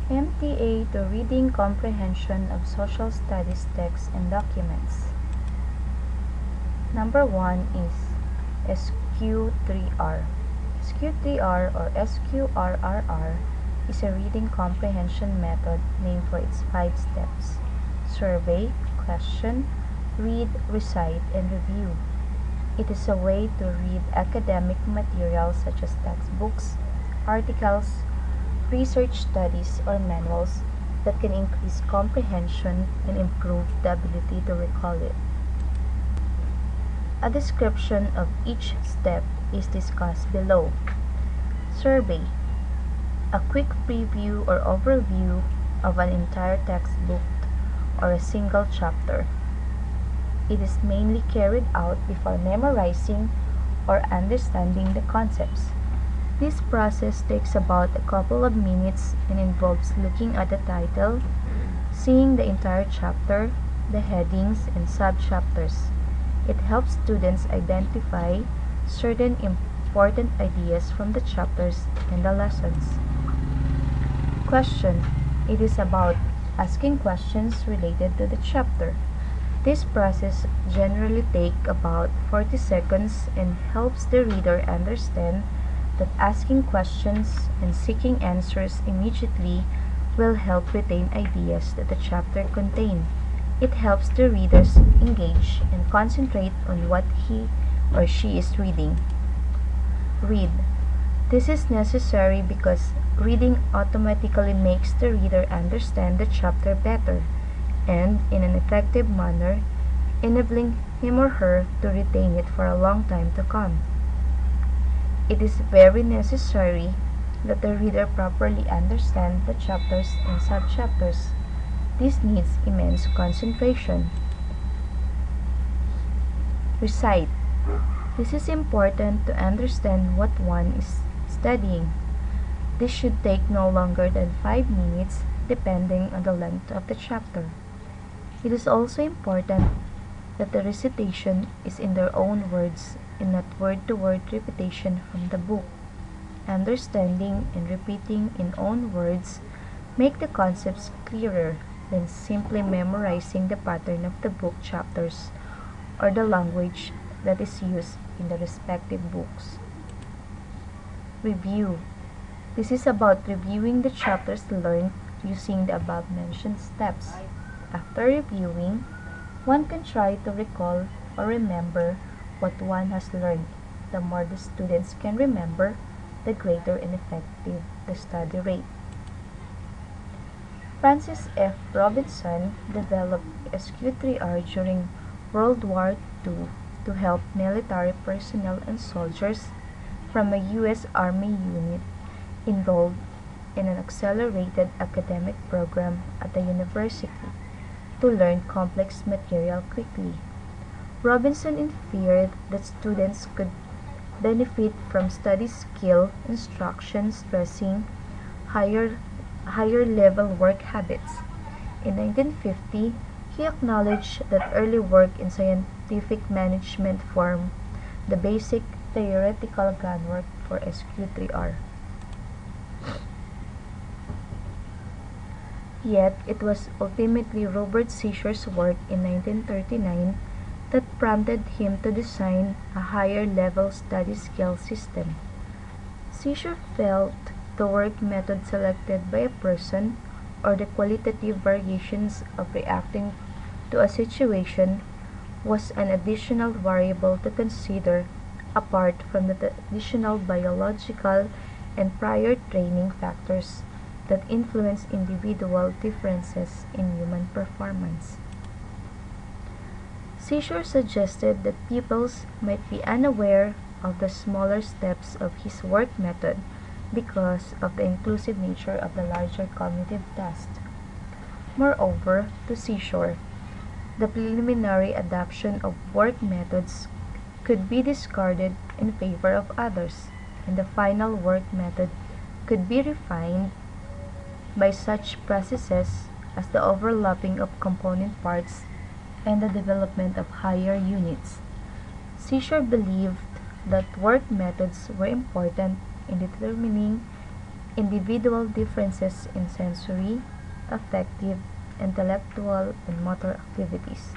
MTA to Reading Comprehension of Social Studies Texts and Documents. Number 1 is SQ3R. SQ3R or SQRRR is a reading comprehension method named for its 5 steps: survey, question, read, recite, and review. It is a way to read academic materials such as textbooks, articles, research studies, or manuals that can increase comprehension and improve the ability to recall it. A description of each step is discussed below. Survey: a quick preview or overview of an entire textbook or a single chapter. It is mainly carried out before memorizing or understanding the concepts. This process takes about a couple of minutes and involves looking at the title, seeing the entire chapter, the headings, and subchapters. It helps students identify certain important ideas from the chapters and the lessons. Question: it is about asking questions related to the chapter. This process generally takes about 40 seconds and helps the reader understand that asking questions and seeking answers immediately will help retain ideas that the chapter contains. It helps the readers engage and concentrate on what he or she is reading. Read: this is necessary because reading automatically makes the reader understand the chapter better and in an effective manner, enabling him or her to retain it for a long time to come. It is very necessary that the reader properly understand the chapters and subchapters. This needs immense concentration. Recite: this is important to understand what one is studying. This should take no longer than 5 minutes depending on the length of the chapter. It is also important that the recitation is in their own words and not word-to-word repetition from the book. Understanding and repeating in own words make the concepts clearer than simply memorizing the pattern of the book chapters or the language that is used in the respective books. Review: this is about reviewing the chapters learned using the above-mentioned steps. After reviewing, one can try to recall or remember what one has learned. The more the students can remember, the greater and effective the study rate. Francis F. Robinson developed SQ3R during World War II to help military personnel and soldiers from a U.S. Army unit enrolled in an accelerated academic program at a university to learn complex material quickly. Robinson inferred that students could benefit from study skill instruction stressing higher level work habits. In 1950, he acknowledged that early work in scientific management formed the basic theoretical groundwork for SQ3R. Yet, it was ultimately Robert Seizur's work in 1939 that prompted him to design a higher-level study skill system. Seizur felt the work method selected by a person, or the qualitative variations of reacting to a situation, was an additional variable to consider apart from the traditional biological and prior training factors that influence individual differences in human performance. Seizur suggested that pupils might be unaware of the smaller steps of his work method because of the inclusive nature of the larger cognitive task. Moreover, to Seizur, the preliminary adoption of work methods could be discarded in favor of others, and the final work method could be refined by such processes as the overlapping of component parts and the development of higher units. Seizur believed that work methods were important in determining individual differences in sensory, affective, intellectual, and motor activities.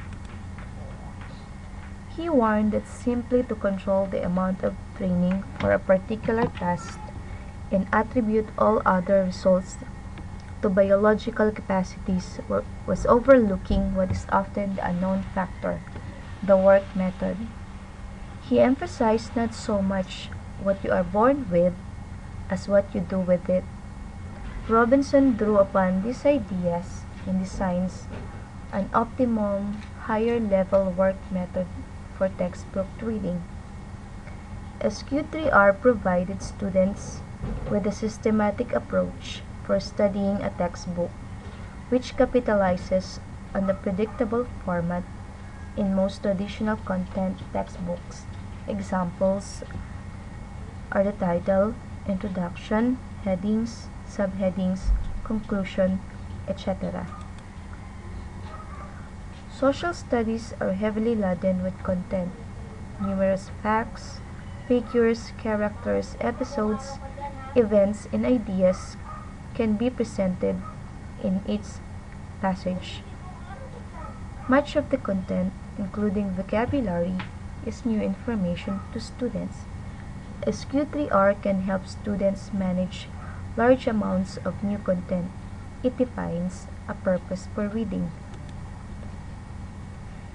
He warned that simply to control the amount of training for a particular task and attribute all other results to biological capacities was overlooking what is often the unknown factor, the work method. He emphasized not so much what you are born with as what you do with it. Robinson drew upon these ideas and designs an optimum higher level work method for textbook reading. SQ3R provided students with a systematic approach for studying a textbook, which capitalizes on the predictable format in most traditional content textbooks. Examples are the title, introduction, headings, subheadings, conclusion, etc. Social studies are heavily laden with content. Numerous facts, figures, characters, episodes, events, and ideas can be presented in each passage. Much of the content, including vocabulary, is new information to students. SQ3R can help students manage large amounts of new content. It defines a purpose for reading.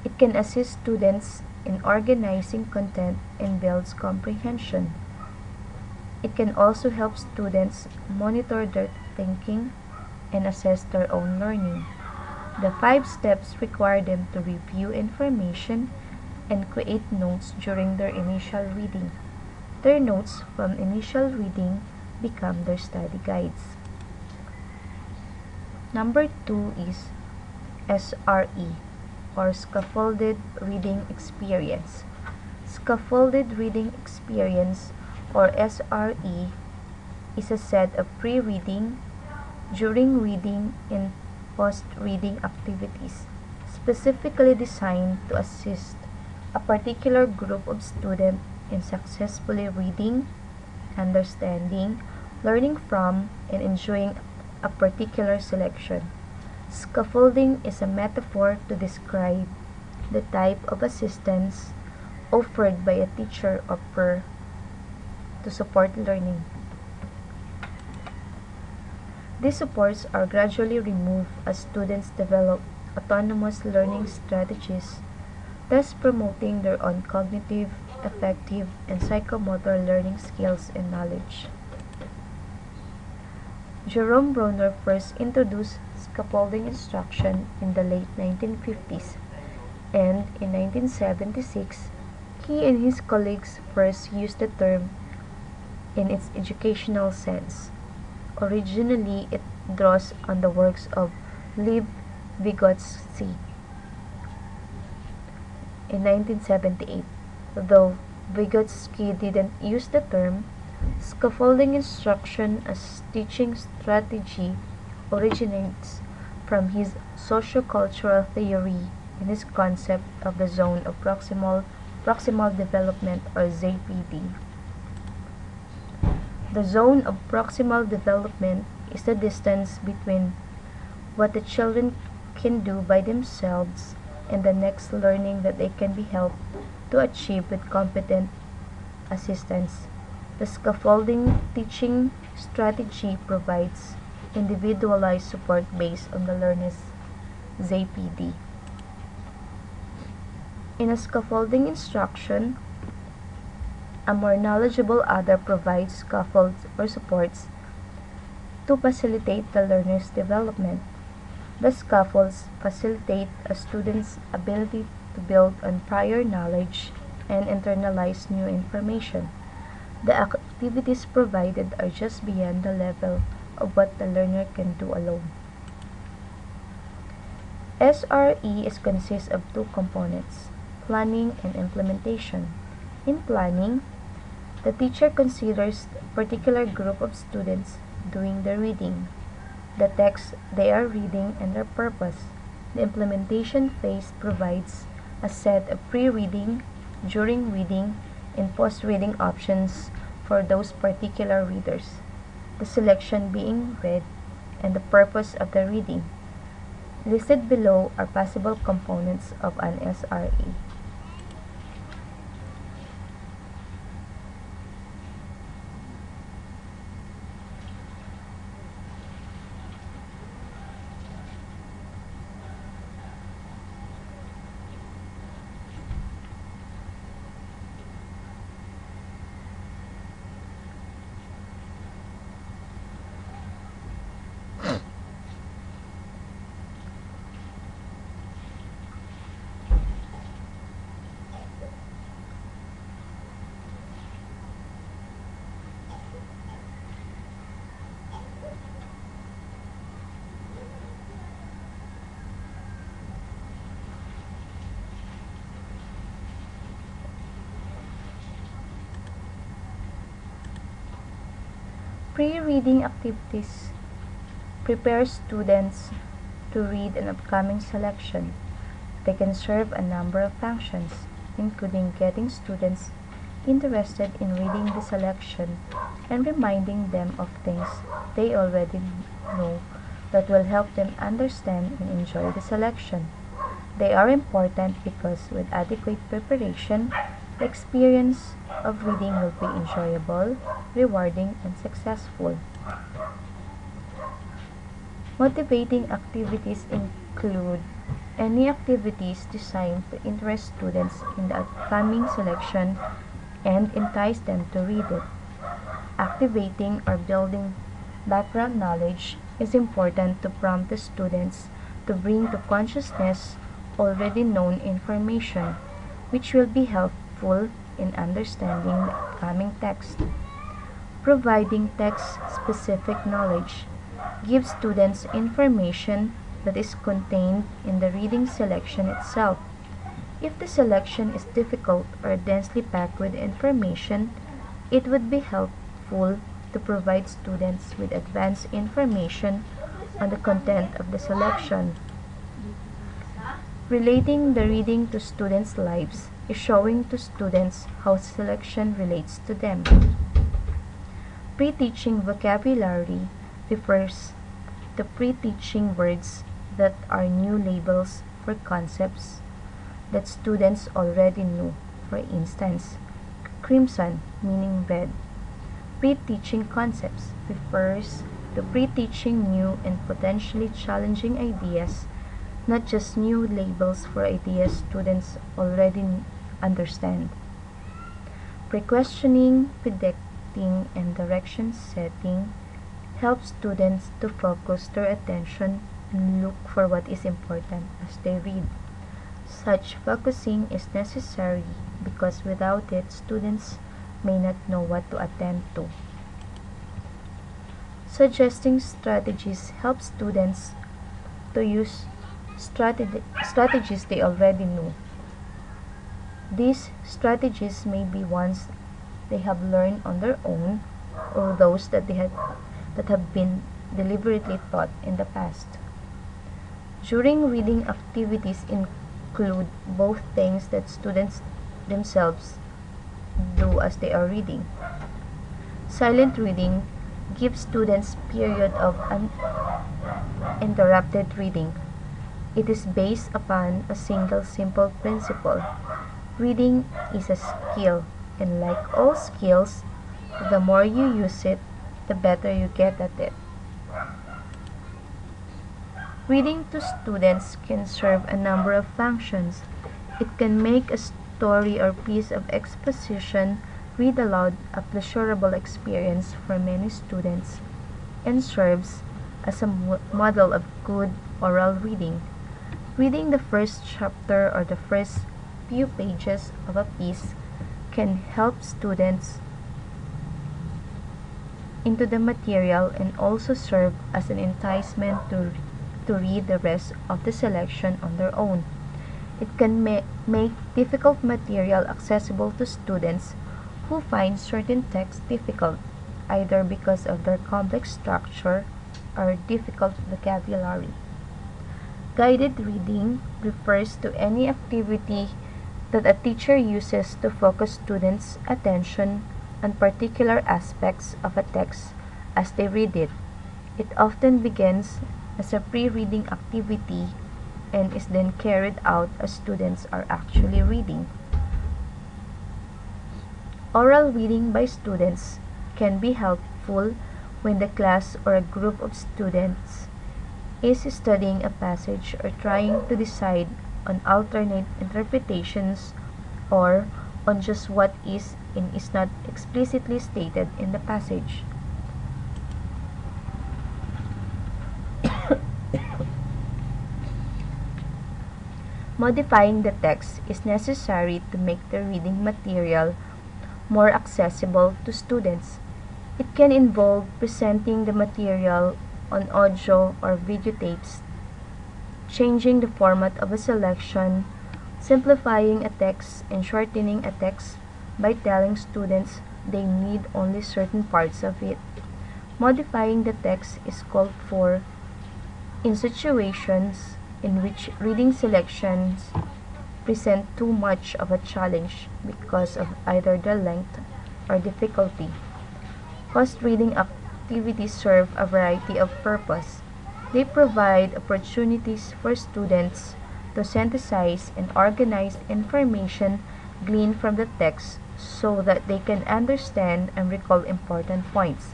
It can assist students in organizing content and builds comprehension. It can also help students monitor their thinking and assess their own learning. The 5 steps require them to review information and create notes during their initial reading. Their notes from initial reading become their study guides. Number 2 is SRE, or Scaffolded Reading Experience. Scaffolded Reading Experience, or SRE, is a set of pre-reading, during reading, and post-reading activities specifically designed to assist a particular group of students in successfully reading, understanding, learning from, and enjoying a particular selection. Scaffolding is a metaphor to describe the type of assistance offered by a teacher or peer to support learning. These supports are gradually removed as students develop autonomous learning strategies, thus promoting their own cognitive, affective, and psychomotor learning skills and knowledge. Jerome Bruner first introduced scaffolding instruction in the late 1950s, and in 1976, he and his colleagues first used the term in its educational sense. Originally, it draws on the works of Lev Vygotsky in 1978. Though Vygotsky didn't use the term, scaffolding instruction as teaching strategy originates from his sociocultural theory and his concept of the zone of proximal development, or ZPD. The zone of proximal development is the distance between what the children can do by themselves and the next learning that they can be helped to achieve with competent assistance. The scaffolding teaching strategy provides individualized support based on the learner's ZPD. In a scaffolding instruction, a more knowledgeable other provides scaffolds or supports to facilitate the learner's development. The scaffolds facilitate a student's ability to build on prior knowledge and internalize new information. The activities provided are just beyond the level of what the learner can do alone. SRE consists of 2 components, planning and implementation. In planning, the teacher considers a particular group of students doing the reading, the text they are reading, and their purpose. The implementation phase provides a set of pre-reading, during reading, and post-reading options for those particular readers. the selection being read, and the purpose of the reading. Listed below are possible components of an SRA. Pre-reading activities prepare students to read an upcoming selection. They can serve a number of functions, including getting students interested in reading the selection and reminding them of things they already know that will help them understand and enjoy the selection. They are important because with adequate preparation, the experience of reading will be enjoyable, rewarding, and successful. Motivating activities include any activities designed to interest students in the upcoming selection and entice them to read it. Activating or building background knowledge is important to prompt the students to bring to consciousness already known information, which will be helpful in understanding the upcoming text. Providing text-specific knowledge gives students information that is contained in the reading selection itself. If the selection is difficult or densely packed with information, it would be helpful to provide students with advanced information on the content of the selection. Relating the reading to students' lives is showing to students how selection relates to them. Pre-teaching vocabulary refers to pre-teaching words that are new labels for concepts that students already knew. For instance, crimson meaning red. Pre-teaching concepts refers to pre-teaching new and potentially challenging ideas, not just new labels for ideas students already understand. Pre-questioning, predicting, and direction setting helps students to focus their attention and look for what is important as they read. Such focusing is necessary because without it, students may not know what to attend to. Suggesting strategies helps students to use strategies they already know. These strategies may be ones they have learned on their own or those that have been deliberately taught in the past. During reading activities include both things that students themselves do as they are reading. Silent reading gives students period of uninterrupted reading. It is based upon a single simple principle. Reading is a skill, and like all skills, the more you use it, the better you get at it. Reading to students can serve a number of functions. It can make a story or piece of exposition read aloud a pleasurable experience for many students and serves as a model of good oral reading. Reading the first chapter or the first few pages of a piece can help students into the material and also serve as an enticement to read the rest of the selection on their own. It can make difficult material accessible to students who find certain texts difficult, either because of their complex structure or difficult vocabulary. Guided reading refers to any activity that a teacher uses to focus students' attention on particular aspects of a text as they read it. It often begins as a pre-reading activity and is then carried out as students are actually reading. Oral reading by students can be helpful when the class or a group of students is studying a passage or trying to decide on alternate interpretations or on just what is and is not explicitly stated in the passage. Modifying the text is necessary to make the reading material more accessible to students. It can involve presenting the material on audio or videotapes, changing the format of a selection, simplifying a text, and shortening a text by telling students they need only certain parts of it. Modifying the text is called for in situations in which reading selections present too much of a challenge because of either the length or difficulty. Post-reading activities serve a variety of purposes. They provide opportunities for students to synthesize and organize information gleaned from the text so that they can understand and recall important points,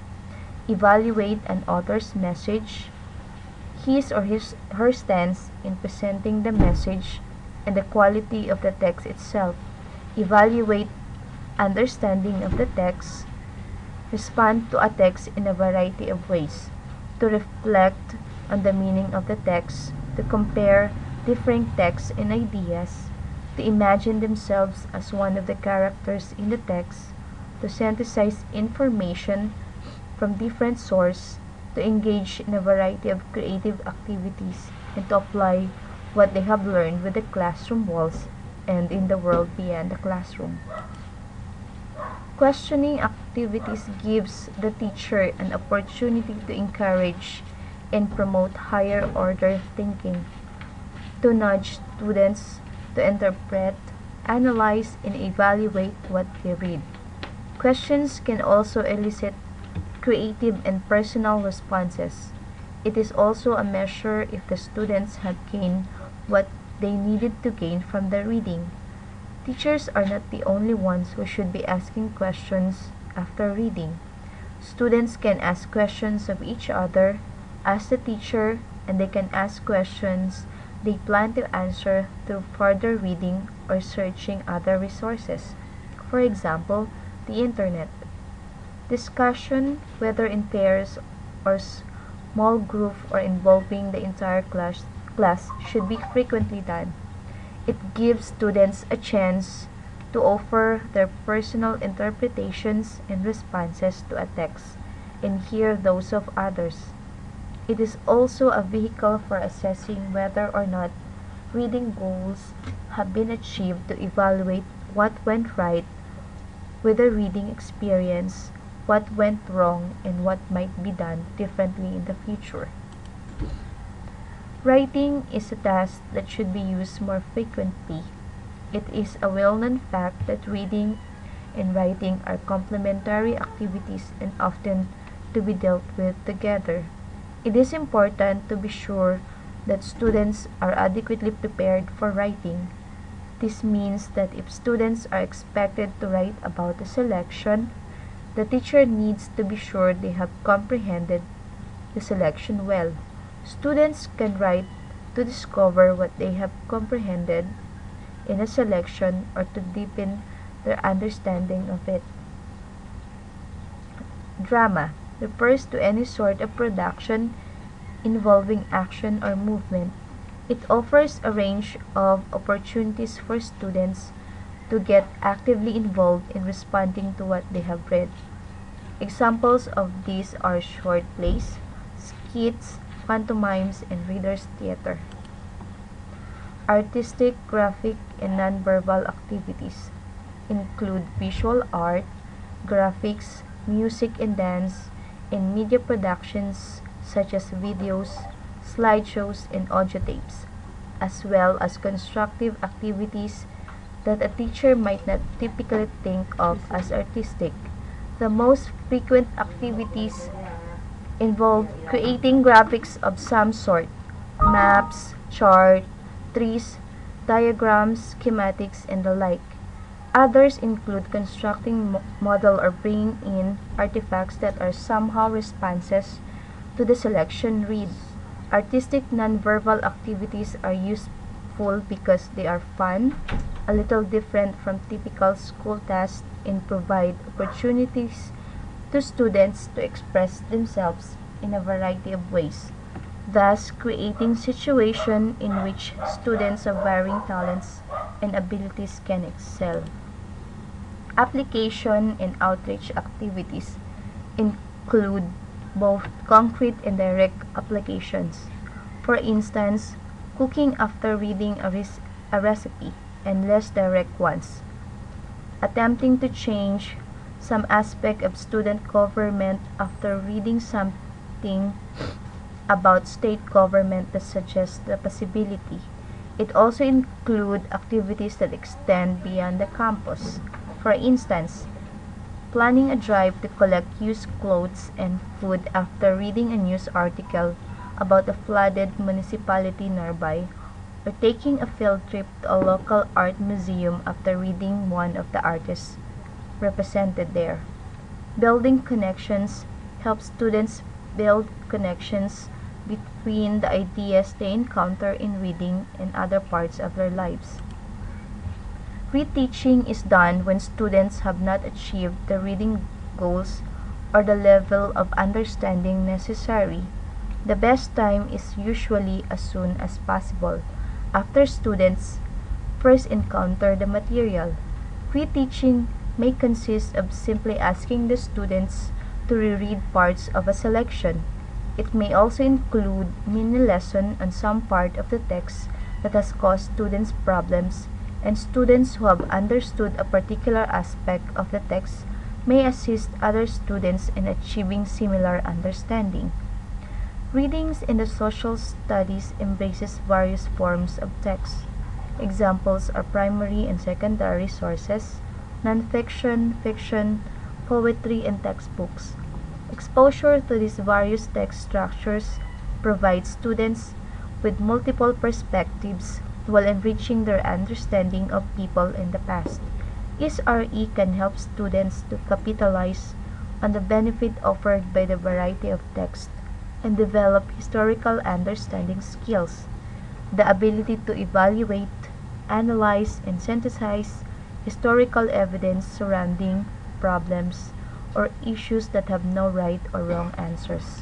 evaluate an author's message, his or her stance in presenting the message, and the quality of the text itself, evaluate understanding of the text, respond to a text in a variety of ways, to reflect on the meaning of the text, to compare differing texts and ideas, to imagine themselves as one of the characters in the text, to synthesize information from different sources, to engage in a variety of creative activities, and to apply what they have learned with the classroom walls and in the world beyond the classroom. Questioning activities gives the teacher an opportunity to encourage and promote higher order thinking, to nudge students to interpret, analyze, and evaluate what they read. Questions can also elicit creative and personal responses. It is also a measure if the students have gained what they needed to gain from the reading. Teachers are not the only ones who should be asking questions after reading. Students can ask questions of each other, ask the teacher, and they can ask questions they plan to answer through further reading or searching other resources. For example, the internet. Discussion, whether in pairs or small group or involving the entire class should be frequently done. It gives students a chance to offer their personal interpretations and responses to a text and hear those of others. It is also a vehicle for assessing whether or not reading goals have been achieved, to evaluate what went right with the reading experience, what went wrong, and what might be done differently in the future. Writing is a task that should be used more frequently. It is a well-known fact that reading and writing are complementary activities and often to be dealt with together. It is important to be sure that students are adequately prepared for writing. This means that if students are expected to write about a selection, the teacher needs to be sure they have comprehended the selection well. Students can write to discover what they have comprehended in a selection or to deepen their understanding of it. Drama refers to any sort of production involving action or movement. It offers a range of opportunities for students to get actively involved in responding to what they have read. Examples of these are short plays, skits, pantomimes, and readers' theater. Artistic, graphic, and nonverbal activities include visual art, graphics, music and dance, and media productions such as videos, slideshows, and audio tapes, as well as constructive activities that a teacher might not typically think of as artistic. The most frequent activities involve creating graphics of some sort, maps, chart, trees, diagrams, schematics, and the like. Others include constructing model or bringing in artifacts that are somehow responses to the selection read. Artistic nonverbal activities are useful because they are fun, a little different from typical school tasks, and provide opportunities to students to express themselves in a variety of ways, thus creating situations in which students of varying talents and abilities can excel. Application and outreach activities include both concrete and direct applications. For instance, cooking after reading a recipe, and less direct ones. Attempting to change some aspect of student government after reading something about state government that suggests the possibility. It also includes activities that extend beyond the campus. For instance, planning a drive to collect used clothes and food after reading a news article about a flooded municipality nearby, or taking a field trip to a local art museum after reading one of the artists represented there. Building connections helps students build connections between the ideas they encounter in reading and other parts of their lives. Reteaching is done when students have not achieved the reading goals or the level of understanding necessary. The best time is usually as soon as possible, after students first encounter the material. Reteaching may consist of simply asking the students to reread parts of a selection. It may also include mini lesson on some part of the text that has caused students problems, and students who have understood a particular aspect of the text may assist other students in achieving similar understanding. Readings in the social studies embraces various forms of text. Examples are primary and secondary sources, nonfiction, fiction, poetry, and textbooks. Exposure to these various text structures provides students with multiple perspectives while enriching their understanding of people in the past. SRE can help students to capitalize on the benefit offered by the variety of text and develop historical understanding skills, the ability to evaluate, analyze, and synthesize historical evidence surrounding problems or issues that have no right or wrong answers.